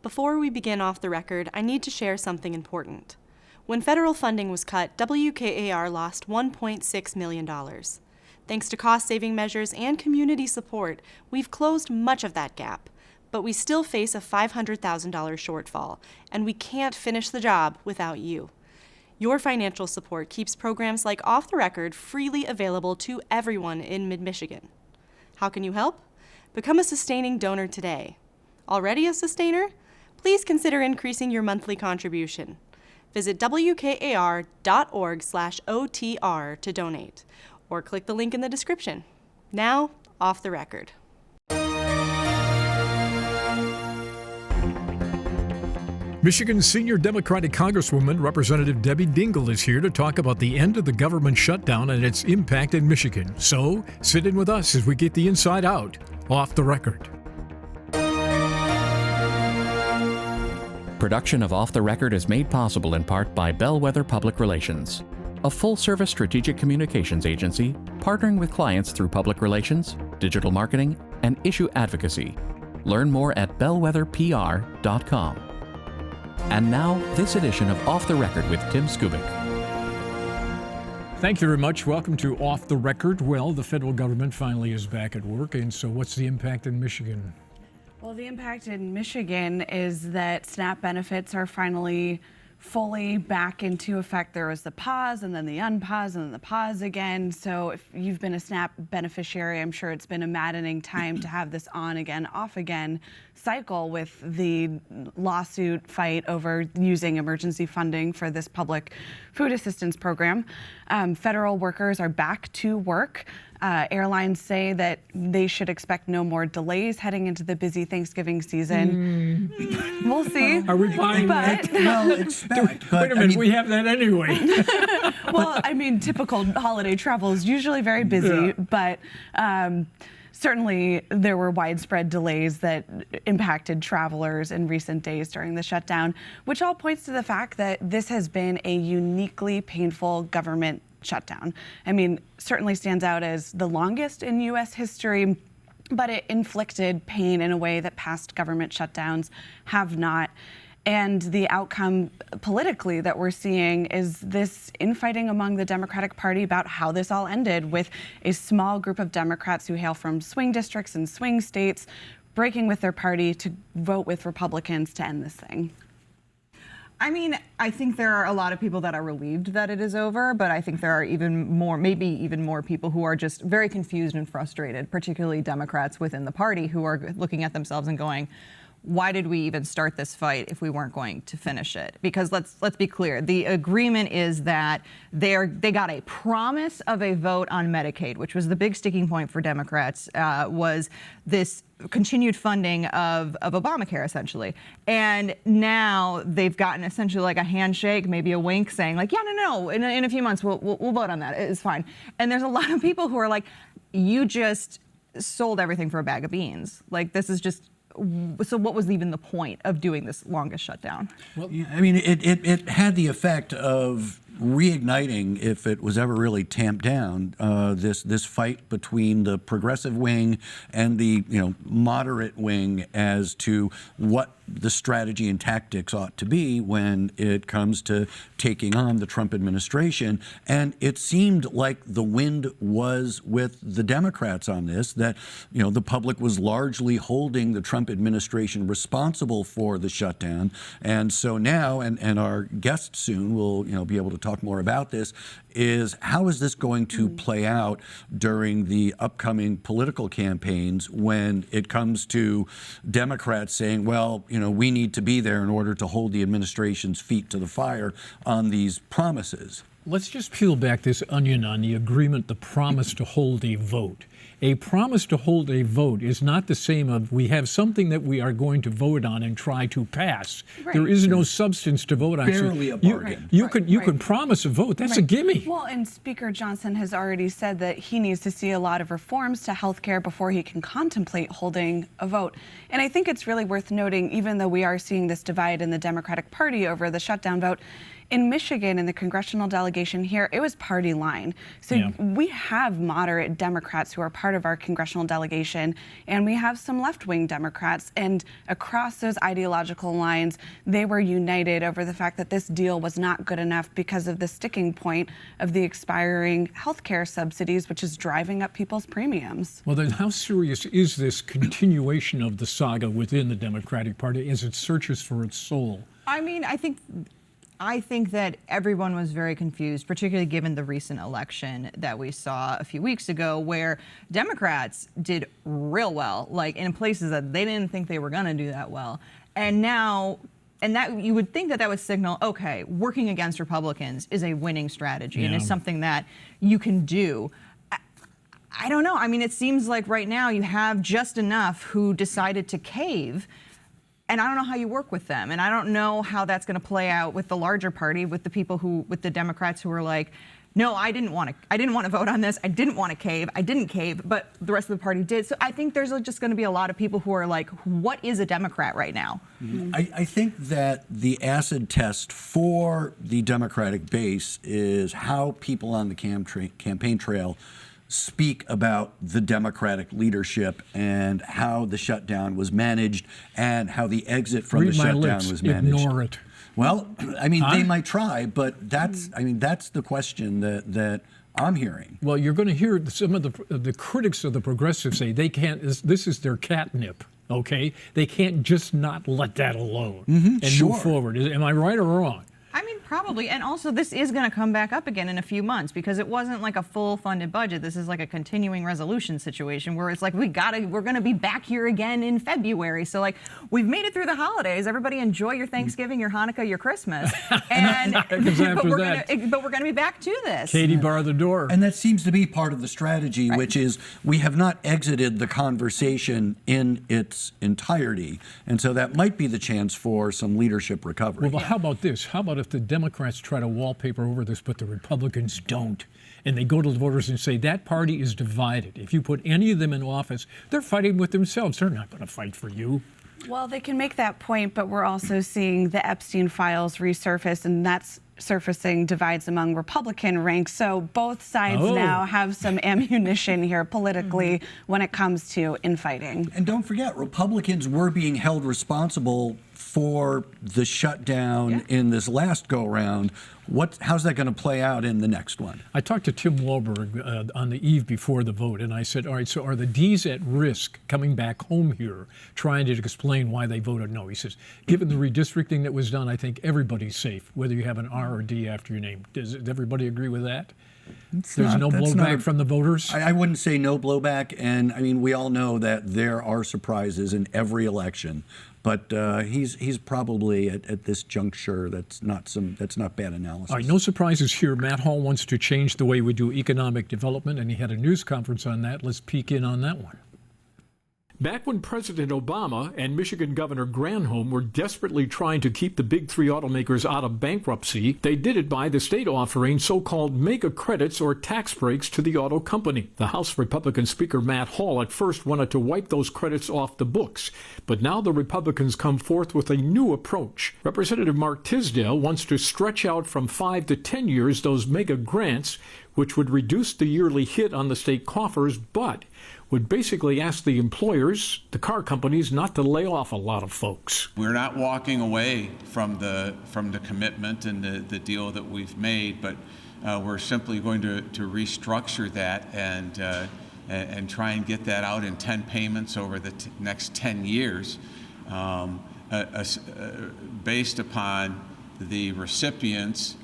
Before we begin off the record, I need to share something important. When federal funding was cut, WKAR lost $1.6 million. Thanks to cost-saving measures and community support, we've closed much of that gap, but we still face a $500,000 shortfall, and we can't finish the job without you. Your financial support keeps programs like Off the Record freely available to everyone in mid-Michigan. How can you help? Become a sustaining donor today. Already a sustainer? Please consider increasing your monthly contribution. Visit wkar.org/OTR to donate, or click the link in the description. Now, Off the Record. Michigan's senior Democratic Congresswoman, Representative Debbie Dingell, is here to talk about the end of the government shutdown and its impact in Michigan. So, sit in with us as we get the inside out. Off the Record. Production of Off the Record is made possible in part by Bellwether Public Relations, a full-service strategic communications agency partnering with clients through public relations, digital marketing, and issue advocacy. Learn more at bellwetherpr.com. And now, this edition of Off the Record with Tim Skubic. Thank you very much. Welcome to Off the Record. Well, the federal government finally is back at work, and so what's the impact in Michigan? Well, the impact in Michigan is that SNAP benefits are finally fully back into effect. There was the pause and then the unpause and then the pause again. So if you've been a SNAP beneficiary, I'm sure it's been a maddening time to have this on again, off again cycle with the lawsuit fight over using emergency funding for this public food assistance program. Federal workers are back to work. Airlines say that they should expect no more delays heading into the busy Thanksgiving season. We'll see. Are we buying that? Well, expect. Wait a minute, we have that anyway. Well, I mean, typical holiday travel is usually very busy, but certainly there were widespread delays that impacted travelers in recent days during the shutdown, which all points to the fact that this has been a uniquely painful government shutdown. I mean, certainly stands out as the longest in U.S. history, but it inflicted pain in a way that past government shutdowns have not. And the outcome politically that we're seeing is this infighting among the Democratic Party about how this all ended, with a small group of Democrats who hail from swing districts and swing states breaking with their party to vote with Republicans to end this thing. I mean, I think there are a lot of people that are relieved that it is over, but I think there are even more, maybe even more people who are just very confused and frustrated, particularly Democrats within the party who are looking at themselves and going, why did we even start this fight if we weren't going to finish it? Because let's be clear, the agreement is that they got a promise of a vote on Medicaid, which was the big sticking point for Democrats, was this continued funding of Obamacare, essentially. And now they've gotten essentially like a handshake, maybe a wink, saying like, yeah, no, in a few months we'll vote on that. It's fine. And there's a lot of people who are like, you just sold everything for a bag of beans. Like, this is just. So what was even the point of doing this longest shutdown? Well, yeah, I mean, it had the effect of reigniting, if it was ever really tamped down, this fight between the progressive wing and the moderate wing as to what the strategy and tactics ought to be when it comes to taking on the Trump administration. And it seemed like the wind was with the Democrats on this, that the public was largely holding the Trump administration responsible for the shutdown. And so now, and our guest soon will be able to talk more about this, is how is this going to play out during the upcoming political campaigns when it comes to Democrats saying, well, we need to be there in order to hold the administration's feet to the fire on these promises. Let's just peel back this onion on the agreement, the promise to hold a vote. A promise to hold a vote is not the same of we have something that we are going to vote on and try to pass. Right. There is no substance to vote on. Barely a bargain. You could promise a vote. That's a gimme. Well, and Speaker Johnson has already said that he needs to see a lot of reforms to health care before he can contemplate holding a vote. And I think it's really worth noting, even though we are seeing this divide in the Democratic Party over the shutdown vote, in Michigan, in the congressional delegation here, it was party line. So Yeah. we have moderate Democrats who are part of our congressional delegation, and we have some left-wing Democrats. And across those ideological lines, they were united over the fact that this deal was not good enough because of the sticking point of the expiring health care subsidies, which is driving up people's premiums. Well, then how serious is this continuation of the saga within the Democratic Party as it searches for its soul? I mean, I think that everyone was very confused, particularly given the recent election that we saw a few weeks ago, where Democrats did real well, like in places that they didn't think they were going to do that well. And now, that you would think that would signal, okay, working against Republicans is a winning strategy and is something that you can do. I don't know. I mean, it seems like right now you have just enough who decided to cave. And I don't know how you work with them. And I don't know how that's going to play out with the larger party, with the people with the Democrats who are like, no, I didn't want to vote on this. I didn't want to cave. I didn't cave, but the rest of the party did. So I think there's just going to be a lot of people who are like, what is a Democrat right now? Mm-hmm. I think that the acid test for the Democratic base is how people on the campaign trail speak about the Democratic leadership and how the shutdown was managed and how the exit from the shutdown was managed. Ignore it. Well, I mean, they might try, but that's the question that I'm hearing. Well, you're going to hear some of the critics of the progressives say they can't. This is their catnip. Okay, they can't just not let that alone and move forward. Am I right or wrong? I mean, probably. And also, this is going to come back up again in a few months because it wasn't like a full funded budget. This is like a continuing resolution situation where it's like, we're going to be back here again in February. So like, we've made it through the holidays. Everybody enjoy your Thanksgiving, your Hanukkah, your Christmas. And but we're going to be back to this. Katie, bar the door. And that seems to be part of the strategy, which is we have not exited the conversation in its entirety. And so that might be the chance for some leadership recovery. Well, how about this? How about if the Democrats try to wallpaper over this, but the Republicans don't, and they go to the voters and say that party is divided. If you put any of them in office, they're fighting with themselves. They're not going to fight for you. Well, they can make that point, but we're also seeing the Epstein files resurface, and that's surfacing divides among Republican ranks. So both sides now have some ammunition here politically when it comes to infighting. And don't forget, Republicans were being held responsible for the shutdown in this last go-round. How's that going to play out in the next one? I talked to Tim Walberg on the eve before the vote, and I said, all right, so are the D's at risk coming back home here, trying to explain why they voted no? He says, given the redistricting that was done, I think everybody's safe, whether you have an R or D after your name. Does everybody agree with that? There's no blowback from the voters? I wouldn't say no blowback, and I mean, we all know that there are surprises in every election. But he's probably at this juncture. That's not bad analysis. All right, no surprises here. Matt Hall wants to change the way we do economic development, and he had a news conference on that. Let's peek in on that one. Back when President Obama and Michigan Governor Granholm were desperately trying to keep the big three automakers out of bankruptcy, they did it by the state offering so-called mega credits or tax breaks to the auto company. The House Republican Speaker Matt Hall at first wanted to wipe those credits off the books, but now the Republicans come forth with a new approach. Representative Mark Tisdale wants to stretch out from 5 to 10 years those mega grants, which would reduce the yearly hit on the state coffers, but would basically ask the employers, the car companies, not to lay off a lot of folks. We're not walking away from the commitment and the deal that we've made, but we're simply going to restructure that and try and get that out in 10 payments over the next 10 years, based upon the recipients,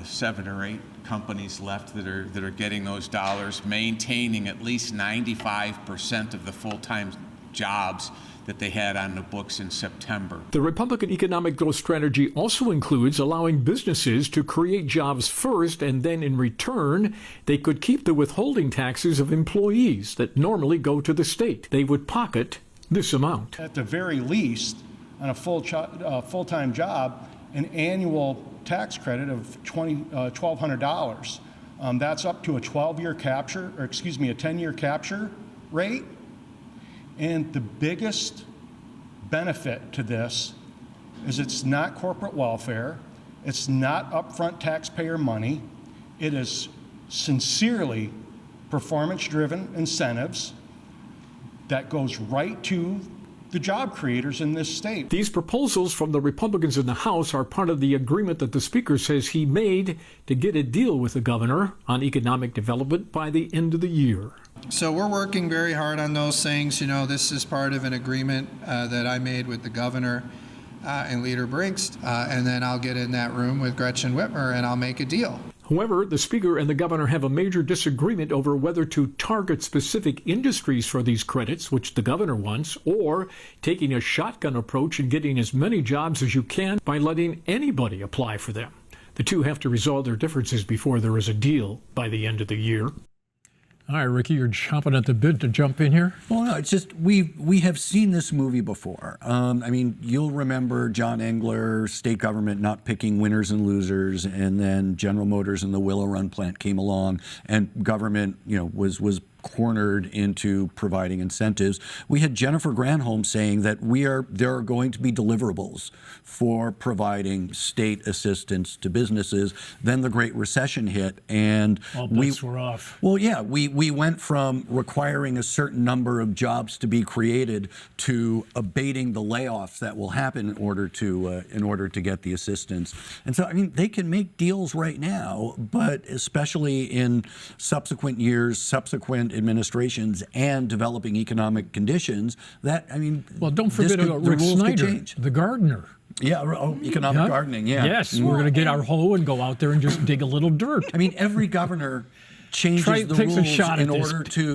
7 or 8 companies left that are getting those dollars, maintaining at least 95% of the full-time jobs that they had on the books in September. The Republican economic growth strategy also includes allowing businesses to create jobs first, and then in return, they could keep the withholding taxes of employees that normally go to the state. They would pocket this amount. At the very least, on a full-time job, an annual tax credit of $1,200. That's up to a 10-year capture rate. And the biggest benefit to this is it's not corporate welfare. It's not upfront taxpayer money. It is sincerely performance-driven incentives that goes right to the job creators in this state. These proposals from the Republicans in the House are part of the agreement that the Speaker says he made to get a deal with the governor on economic development by the end of the year. So we're working very hard on those things. You know, this is part of an agreement that I made with the governor and Leader Brinks, and then I'll get in that room with Gretchen Whitmer and I'll make a deal. However, the Speaker and the governor have a major disagreement over whether to target specific industries for these credits, which the governor wants, or taking a shotgun approach and getting as many jobs as you can by letting anybody apply for them. The two have to resolve their differences before there is a deal by the end of the year. All right, Ricky, you're chomping at the bit to jump in here. Well, no, it's just we have seen this movie before. I mean, you'll remember John Engler, state government not picking winners and losers, and then General Motors and the Willow Run plant came along, and government, was cornered into providing incentives. We had Jennifer Granholm saying that there are going to be deliverables for providing state assistance to businesses. Then the Great Recession hit, and all bets were off. Well, yeah, we went from requiring a certain number of jobs to be created to abating the layoffs that will happen in order to get the assistance. And so, I mean, they can make deals right now, but especially in subsequent years, subsequent administrations, and developing economic conditions, well, don't forget Rick Snyder, the gardener. Yeah, economic gardening, yeah. Yes, we're going to get our hoe and go out there and just dig a little dirt. I mean, every governor changes the rules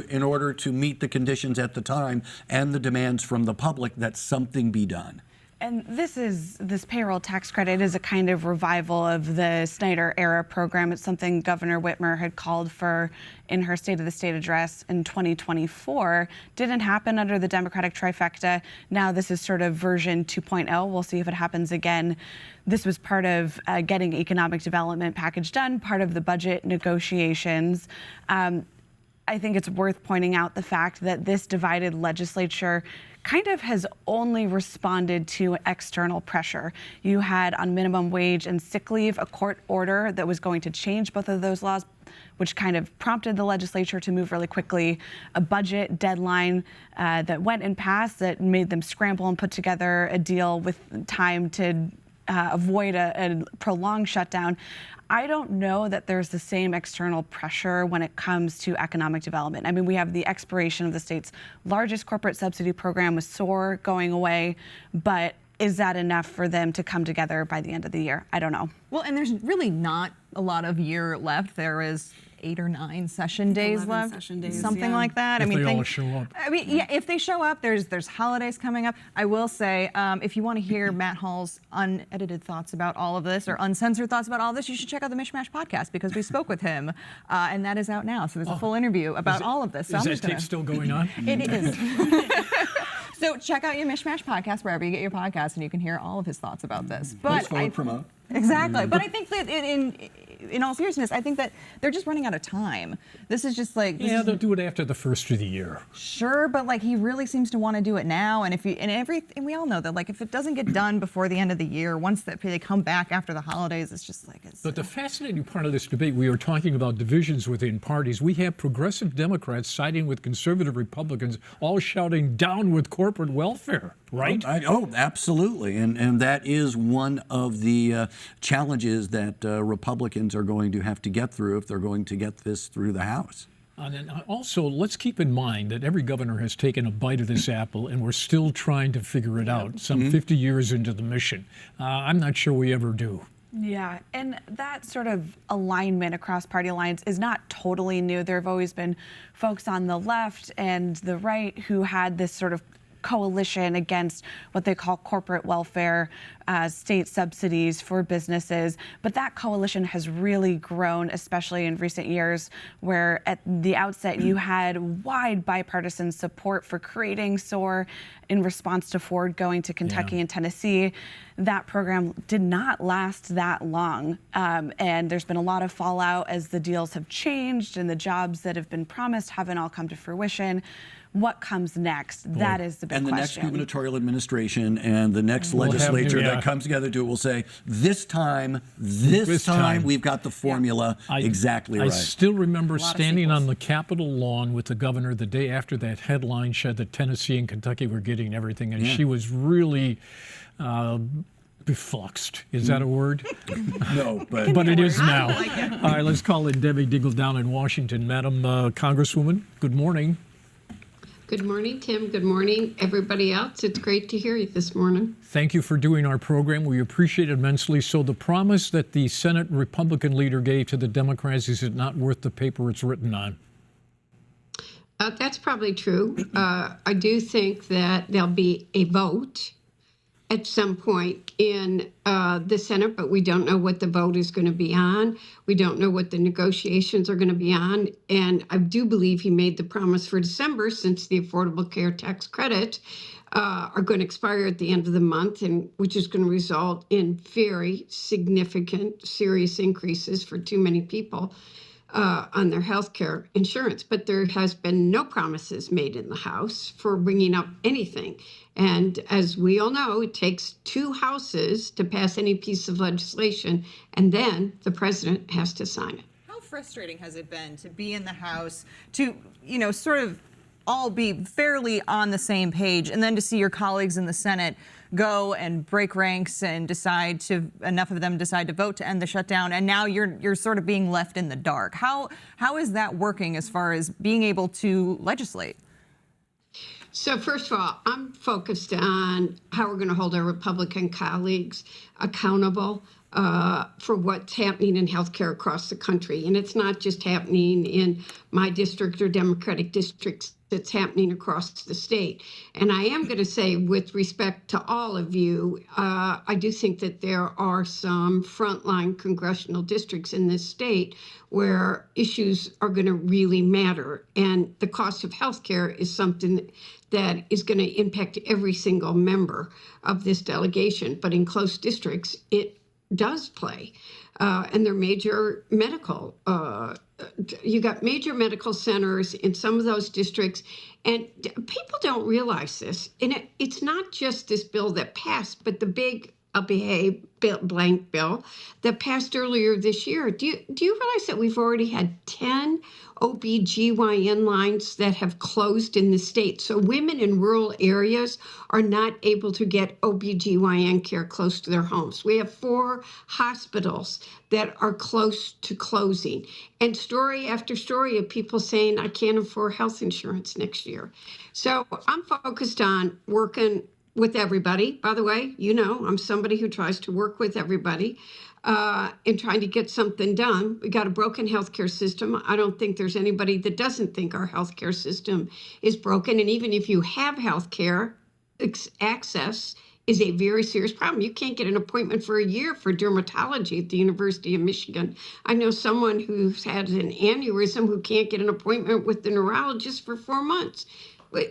in order to meet the conditions at the time and the demands from the public that something be done. And this payroll tax credit is a kind of revival of the Snyder era program. It's something Governor Whitmer had called for in her State of the State address in 2024. Didn't happen under the Democratic trifecta. Now this is sort of version 2.0. We'll see if it happens again. This was part of getting economic development package done, part of the budget negotiations. I think it's worth pointing out the fact that this divided legislature kind of has only responded to external pressure. You had on minimum wage and sick leave a court order that was going to change both of those laws, which kind of prompted the legislature to move really quickly. A budget deadline that went and passed that made them scramble and put together a deal with time to avoid a prolonged shutdown. I don't know that there's the same external pressure when it comes to economic development. I mean, we have the expiration of the state's largest corporate subsidy program with SOAR going away, but is that enough for them to come together by the end of the year? I don't know. Well, and there's really not a lot of year left. There is 8 or 9 session days left, something like that. If they all show up. I mean, yeah, if they show up, there's holidays coming up. I will say, if you want to hear Matt Hall's unedited thoughts about all of this or uncensored thoughts about all of this, you should check out the Mishmash podcast because we spoke with him, and that is out now. So there's a full interview about all of this. So is that tape still going on? It is. So check out your Mishmash podcast wherever you get your podcasts, and you can hear all of his thoughts about this. But promote. Exactly. But I think that in all seriousness, I think that they're just running out of time. This is just like they'll do it after the first of the year. Sure, but like he really seems to want to do it now, and and we all know that like if it doesn't get done before the end of the year, once they come back after the holidays, it's just like it's. But the fascinating part of this debate, we are talking about divisions within parties. We have progressive Democrats siding with conservative Republicans, all shouting down with corporate welfare. Right? Absolutely. And that is one of the challenges that Republicans are going to have to get through if they're going to get this through the House. And also, let's keep in mind that every governor has taken a bite of this apple, and we're still trying to figure it out, some 50 years into the mission. I'm not sure we ever do. Yeah, and that sort of alignment across party lines is not totally new. There have always been folks on the left and the right who had this sort of coalition against what they call corporate welfare, state subsidies for businesses. But that coalition has really grown, especially in recent years, where at the outset you had wide bipartisan support for creating SOAR in response to Ford going to Kentucky and Tennessee. That program did not last that long. And there's been a lot of fallout as the deals have changed and the jobs that have been promised haven't all come to fruition. what comes next? That is the big and the next question. gubernatorial administration and the next We'll have legislature new- that comes together to it will say, this time we've got the formula exactly I right. still remember standing sequels. on the Capitol lawn with the governor the day after that headline said that Tennessee and Kentucky were getting everything, and she was really befluxed. Is that a word? No, but But it is now. All right, let's call in Debbie Dingell down in Washington. Madam Congresswoman, good morning. Good morning, Tim. Good morning, everybody else. It's great to hear you this morning. Thank you for doing our program. We appreciate it immensely. So the promise that the Senate Republican leader gave to the Democrats, is it not worth the paper it's written on? That's probably true. I do think that there'll be a vote at some point in the Senate, but we don't know what the vote is going to be on. We don't know what the negotiations are going to be on. And I do believe he made the promise for December, since the Affordable Care Tax Credit are going to expire at the end of the month, and which is going to result in very significant, serious increases for too many people on their health care insurance. But there has been no promises made in the House for bringing up anything. And as we all know, it takes 2 houses to pass any piece of legislation, and then the president has to sign it. How frustrating has it been to be in the House, to, sort of all be fairly on the same page, and then to see your colleagues in the Senate go and break ranks and enough of them decide to vote to end the shutdown, and now you're sort of being left in the dark. How is that working as far as being able to legislate? So first of all, I'm focused on how we're going to hold our Republican colleagues accountable for what's happening in healthcare across the country. And it's not just happening in my district or Democratic districts. It's happening across the state. And I am going to say, with respect to all of you, I do think that there are some frontline congressional districts in this state where issues are going to really matter. And the cost of healthcare is something that is going to impact every single member of this delegation. But in close districts, it does play. And they're major medical, you got major medical centers in some of those districts. And people don't realize this. And it's not just this bill that passed, but the big blank bill that passed earlier this year. Do you realize that we've already had 10 OBGYN lines that have closed in the state? So women in rural areas are not able to get OBGYN care close to their homes. We have 4 hospitals that are close to closing, and story after story of people saying, I can't afford health insurance next year. So I'm focused on working with everybody. By the way, I'm somebody who tries to work with everybody in trying to get something done. We got a broken healthcare system. I don't think there's anybody that doesn't think our healthcare system is broken. And even if you have healthcare, access is a very serious problem. You can't get an appointment for a year for dermatology at the University of Michigan. I know someone who's had an aneurysm who can't get an appointment with the neurologist for 4 months.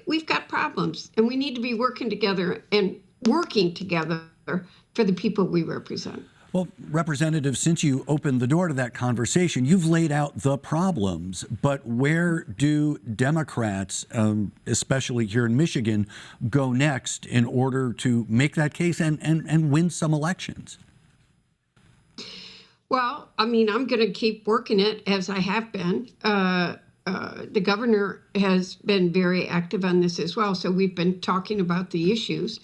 We've got problems, and we need to be working together for the people we represent. Well, Representative, since you opened the door to that conversation, you've laid out the problems, but where do Democrats, especially here in Michigan, go next in order to make that case and win some elections? Well, I'm going to keep working it as I have been. The governor has been very active on this as well. So we've been talking about the issues.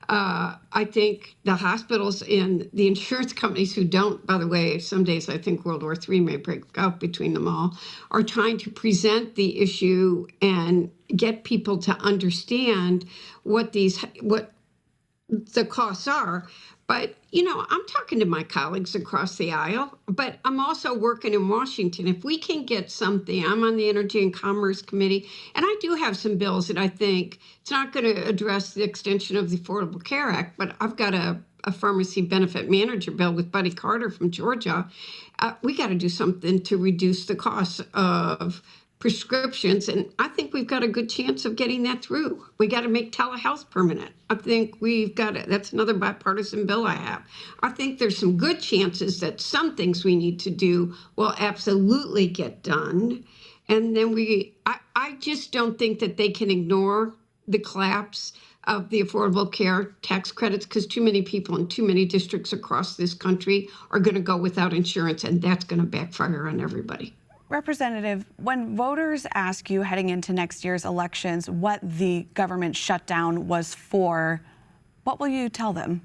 I think the hospitals and the insurance companies who don't, by the way, some days I think World War III may break out between them all, are trying to present the issue and get people to understand what the costs are. But, I'm talking to my colleagues across the aisle, but I'm also working in Washington. If we can get something, I'm on the Energy and Commerce Committee, and I do have some bills that I think it's not going to address the extension of the Affordable Care Act, but I've got a pharmacy benefit manager bill with Buddy Carter from Georgia. We got to do something to reduce the cost of prescriptions, and I think we've got a good chance of getting that through. We got to make telehealth permanent. I think we've got it. That's another bipartisan bill I have. I think there's some good chances that some things we need to do will absolutely get done. And then I just don't think that they can ignore the collapse of the Affordable Care tax credits, because too many people in too many districts across this country are going to go without insurance, and that's going to backfire on everybody. Representative, when voters ask you heading into next year's elections what the government shutdown was for, what will you tell them?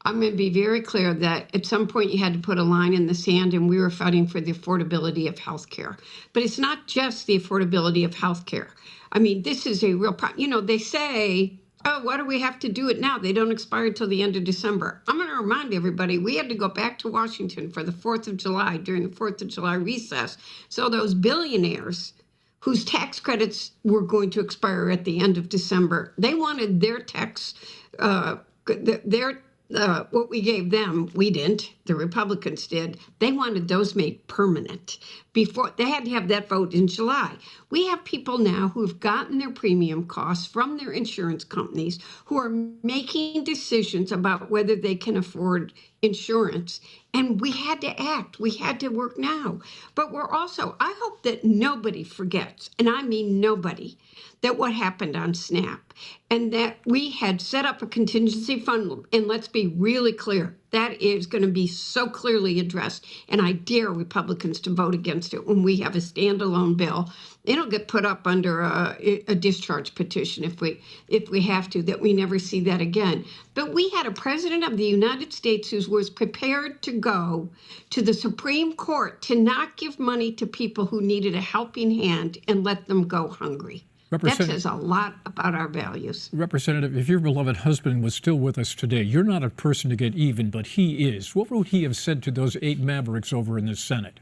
I'm going to be very clear that at some point you had to put a line in the sand, and we were fighting for the affordability of health care. But it's not just the affordability of health care. I mean, this is a real problem. You know, they say, oh, why do we have to do it now? They don't expire until the end of December. I'm going to remind everybody, we had to go back to Washington for the 4th of July during the 4th of July recess. So those billionaires whose tax credits were going to expire at the end of December, they wanted their tax, what we gave them, we didn't, the Republicans did, they wanted those made permanent. Before they had to have that vote in July. We have people now who have gotten their premium costs from their insurance companies who are making decisions about whether they can afford insurance. And we had to act. We had to work now. But we're also, I hope that nobody forgets, and I mean nobody, that what happened on SNAP, and that we had set up a contingency fund. And let's be really clear, that is going to be so clearly addressed. And I dare Republicans to vote against it when we have a standalone bill. It'll get put up under a discharge petition if we have to, that we never see that again. But we had a president of the United States who was prepared to go to the Supreme Court to not give money to people who needed a helping hand and let them go hungry. That says a lot about our values. Representative, if your beloved husband was still with us today, you're not a person to get even, but he is. What would he have said to those 8 mavericks over in the Senate?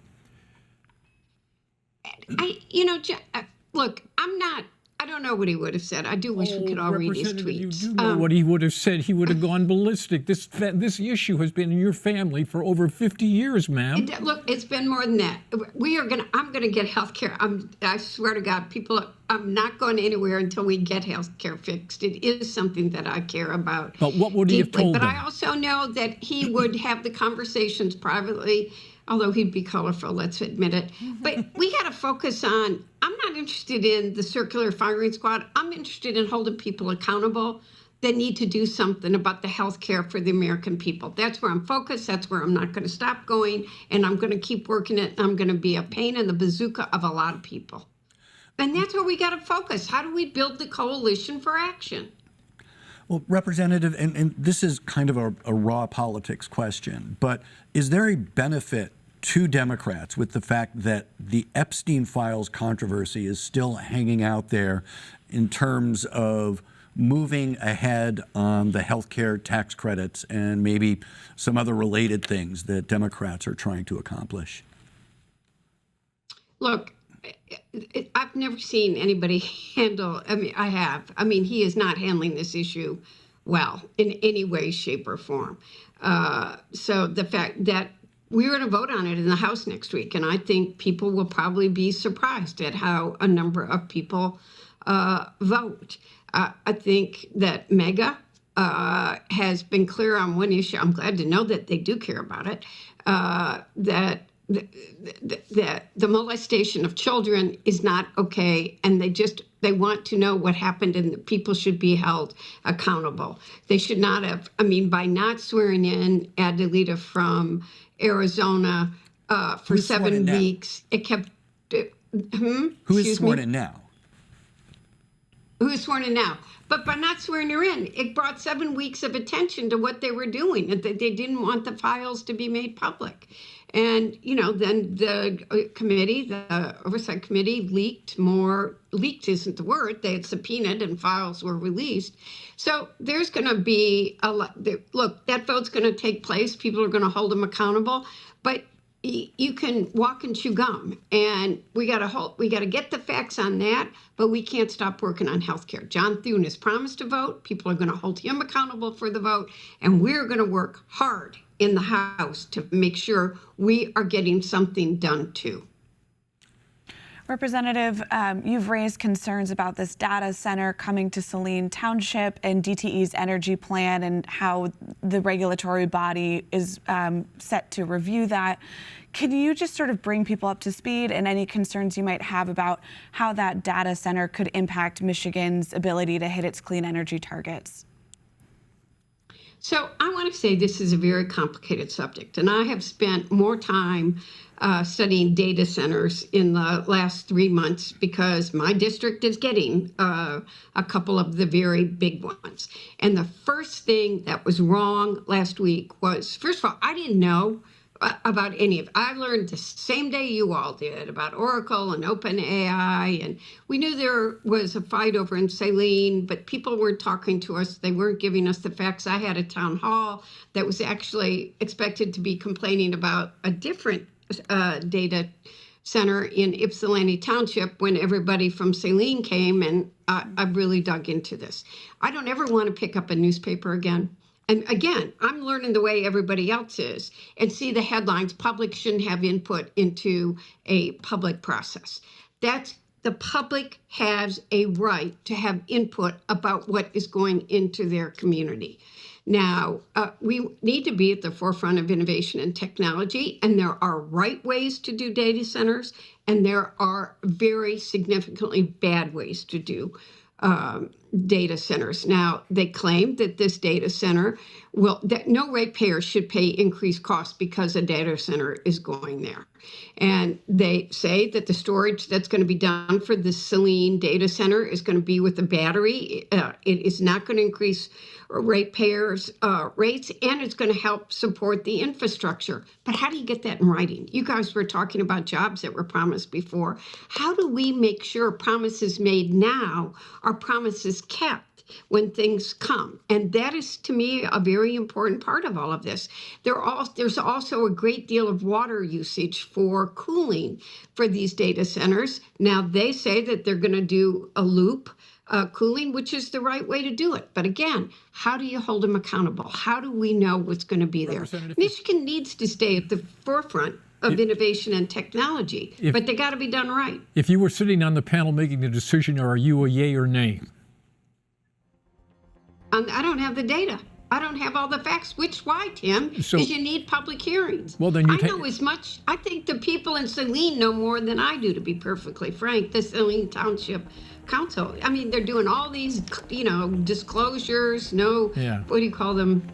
Look, I don't know what he would have said. I do wish we could all read his tweets. You do know what he would have said. He would have gone ballistic. This issue has been in your family for over 50 years, ma'am. Look, it's been more than that. I'm going to get health care. I swear to God, I'm not going anywhere until we get health care fixed. It is something that I care about. But what would he have told them? But I also know that he would have the conversations privately, although he'd be colorful, let's admit it. But we had to focus on, I'm not interested in the circular firing squad. I'm interested in holding people accountable that need to do something about the health care for the American people. That's where I'm focused. That's where I'm not going to stop going. And I'm going to keep working it. I'm going to be a pain in the bazooka of a lot of people. And that's where we got to focus. How do we build the coalition for action? Well, Representative, and this is kind of a raw politics question, but is there a benefit to Democrats with the fact that the Epstein files controversy is still hanging out there in terms of moving ahead on the health care tax credits and maybe some other related things that Democrats are trying to accomplish? Look, I've never seen anybody handle, I have. He is not handling this issue well in any way, shape, or form. So the fact that we're going to vote on it in the House next week, and I think people will probably be surprised at how a number of people vote. I think that MEGA has been clear on one issue. I'm glad to know that they do care about it, that the molestation of children is not okay, and they want to know what happened, and the people should be held accountable. They should not have, by not swearing in Adelita from Arizona for 7 weeks, it kept. Who is sworn in now? Who is sworn in now? But by not swearing her in, it brought 7 weeks of attention to what they were doing. They didn't want the files to be made public. And, then the committee, the Oversight Committee, leaked isn't the word, they had subpoenaed and files were released. So there's going to be a lot. Look, that vote's going to take place. People are going to hold them accountable. But you can walk and chew gum, and we got to get the facts on that, but we can't stop working on health care. John Thune has promised to vote. People are going to hold him accountable for the vote, and we're going to work hard in the House to make sure we are getting something done too. Representative, you've raised concerns about this data center coming to Saline Township and DTE's energy plan and how the regulatory body is set to review that. Can you just sort of bring people up to speed and any concerns you might have about how that data center could impact Michigan's ability to hit its clean energy targets? So I want to say this is a very complicated subject, and I have spent more time studying data centers in the last 3 months because my district is getting a couple of the very big ones. And the first thing that was wrong last week was, first of all, I didn't know about any of it. I learned the same day you all did about Oracle and OpenAI, and we knew there was a fight over in Saline, but people weren't talking to us. They weren't giving us the facts. I had a town hall that was actually expected to be complaining about a different data center in Ypsilanti Township when everybody from Saline came, and I really dug into this. I don't ever want to pick up a newspaper again. And again, I'm learning the way everybody else is and see the headlines. Public shouldn't have input into a public process. The public has a right to have input about what is going into their community. Now, we need to be at the forefront of innovation and technology, and there are right ways to do data centers, and there are very significantly bad ways to do data centers. Now, they claim that this data center that no ratepayer should pay increased costs because a data center is going there. And they say that the storage that's going to be done for the Saline data center is going to be with the battery. It is not going to increase ratepayers' rates, and it's going to help support the infrastructure. But how do you get that in writing? You guys were talking about jobs that were promised before. How do we make sure promises made now are promises kept when things come? And that is, to me, a very important part of all of this. There's also a great deal of water usage for cooling for these data centers. Now, they say that they're going to do a loop cooling, which is the right way to do it. But again, how do you hold them accountable? How do we know what's going to be there? Michigan needs to stay at the forefront of innovation and technology, but they got to be done right. If you were sitting on the panel making the decision, are you a yay or nay? I don't have the data. I don't have all the facts. Why, Tim? Because you need public hearings. Well, then I know as much. I think the people in Saline know more than I do, to be perfectly frank. The Saline Township Council. I mean, they're doing all these, disclosures. No, what do you call them?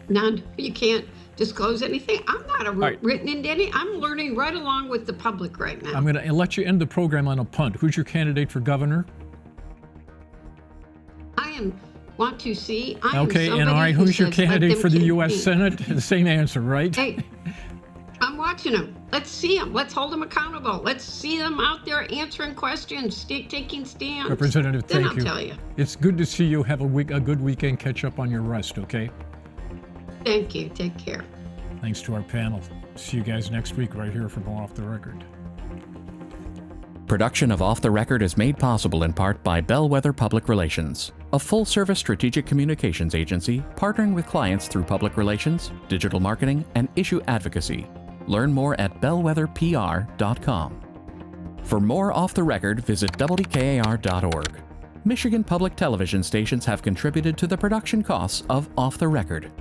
You can't disclose anything. I'm not written into any. I'm learning right along with the public right now. I'm going to let you end the program on a punt. Who's your candidate for governor? Want to see. Okay, and all right, who's your candidate for the U.S. Senate? The same answer, right? Hey, I'm watching them. Let's see them. Let's hold them accountable. Let's see them out there answering questions, taking stands. Representative, thank you. Then I'll tell you. It's good to see you. Have a good weekend. Catch up on your rest, okay? Thank you. Take care. Thanks to our panel. See you guys next week right here from Off the Record. Production of Off the Record is made possible in part by Bellwether Public Relations, a full-service strategic communications agency partnering with clients through public relations, digital marketing, and issue advocacy. Learn more at bellwetherpr.com. For more Off the Record, visit WKAR.org. Michigan public television stations have contributed to the production costs of Off the Record.